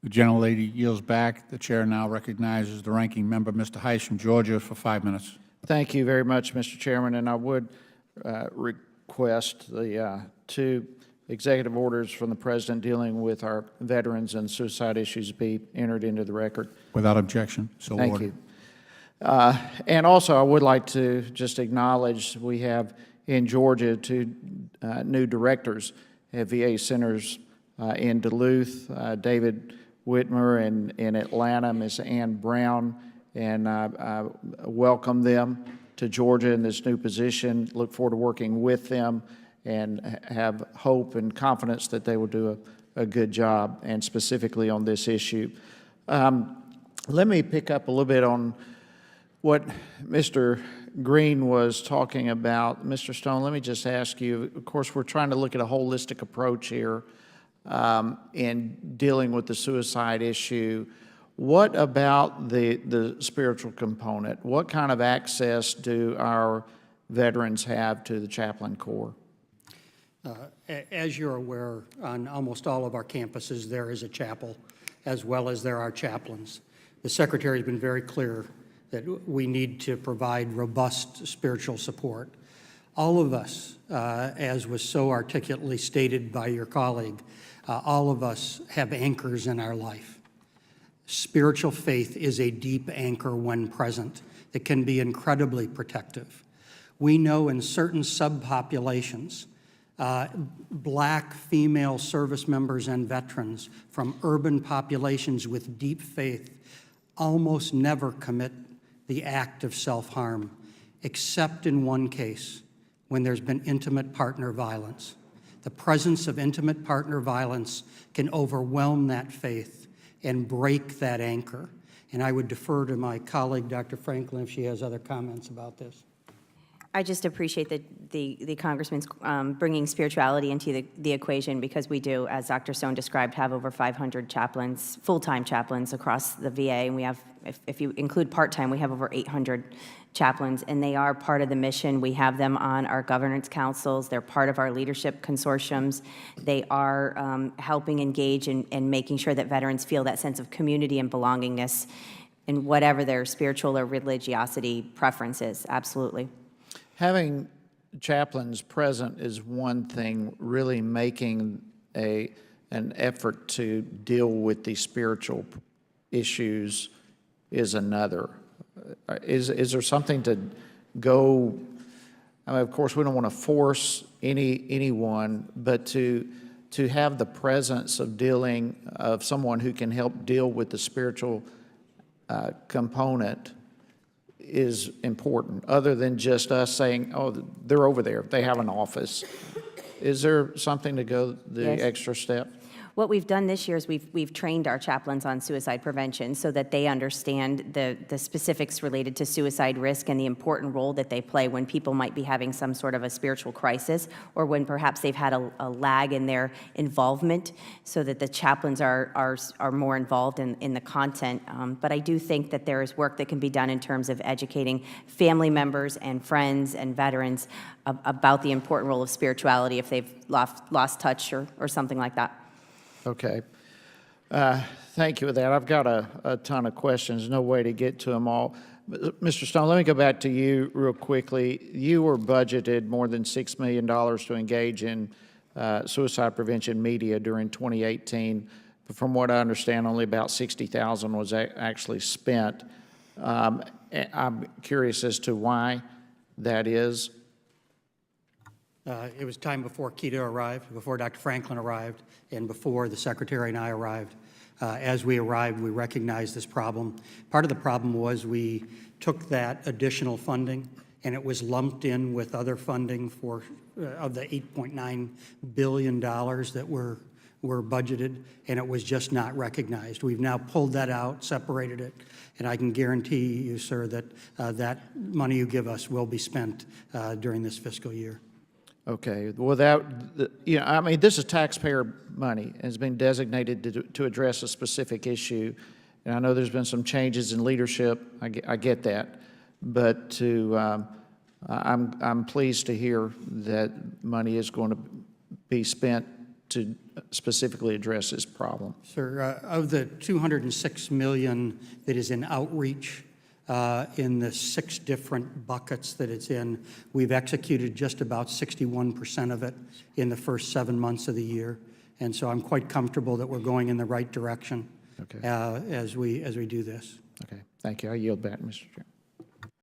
The gentlelady yields back. The chair now recognizes the ranking member, Mr. Hice from Georgia, for 5 minutes. Thank you very much, Mr. Chairman, and I would request the two executive orders from the President dealing with our veterans and suicide issues be entered into the record. Without objection, so ordered. Thank you. And also, I would like to just acknowledge we have in Georgia two new directors at VA centers in Duluth, David Whitmer, and in Atlanta, Ms. Ann Brown, and I welcome them to Georgia in this new position. Look forward to working with them and have hope and confidence that they will do a good job, and specifically on this issue. Let me pick up a little bit on what Mr. Green was talking about. Mr. Stone, let me just ask you, of course, we're trying to look at a holistic approach here in dealing with the suicide issue. What about the spiritual component? What kind of access do our veterans have to the Chaplain Corps? As you're aware, on almost all of our campuses, there is a chapel, as well as there are chaplains. The Secretary has been very clear that we need to provide robust spiritual support. All of us, as was so articulately stated by your colleague, all of us have anchors in our life. Spiritual faith is a deep anchor when present that can be incredibly protective. We know in certain subpopulations, Black female service members and veterans from urban populations with deep faith almost never commit the act of self-harm, except in one case, when there's been intimate partner violence. The presence of intimate partner violence can overwhelm that faith and break that anchor. And I would defer to my colleague, Dr. Franklin, if she has other comments about this. I just appreciate the Congressman's bringing spirituality into the equation, because we do, as Dr. Stone described, have over 500 chaplains, full-time chaplains across the VA, and we have, if you include part-time, we have over 800 chaplains, and they are part of the mission. We have them on our governance councils. They're part of our leadership consortiums. They are helping engage and making sure that veterans feel that sense of community and belongingness in whatever their spiritual or religiosity preference is. Absolutely. Having chaplains present is one thing. Really making an effort to deal with the spiritual issues is another. Is there something to go? I mean, of course, we don't want to force anyone, but to have the presence of someone who can help deal with the spiritual component is important, other than just us saying, oh, they're over there, they have an office. Is there something to go the Yes. extra step? What we've done this year is we've trained our chaplains on suicide prevention so that they understand the specifics related to suicide risk and the important role that they play when people might be having some sort of a spiritual crisis, or when perhaps they've had a lag in their involvement, so that the chaplains are more involved in the content. But I do think that there is work that can be done in terms of educating family members and friends and veterans about the important role of spirituality if they've lost touch or something like that. Okay. Thank you for that. I've got a ton of questions, no way to get to them all. Mr. Stone, let me go back to you real quickly. You were budgeted more than $6 million to engage in suicide prevention media during 2018. But from what I understand, only about $60,000 was actually spent. I'm curious as to why that is. It was time before Keita arrived, before Dr. Franklin arrived, and before the Secretary and I arrived. As we arrived, we recognized this problem. Part of the problem was we took that additional funding, and it was lumped in with other funding of the $8.9 billion that were budgeted, and it was just not recognized. We've now pulled that out, separated it, and I can guarantee you, sir, that that money you give us will be spent during this fiscal year. Okay, well, I mean, this is taxpayer money and has been designated to address a specific issue. And I know there's been some changes in leadership. I get that, but I'm pleased to hear that money is going to be spent to specifically address this problem? Sir, of the $206 million that is in outreach, in the 6 different buckets that it's in, we've executed just about 61% of it in the first 7 months of the year. And so I'm quite comfortable that we're going in the right direction Okay. as we do this. Okay, thank you. I yield back, Mr. Chair.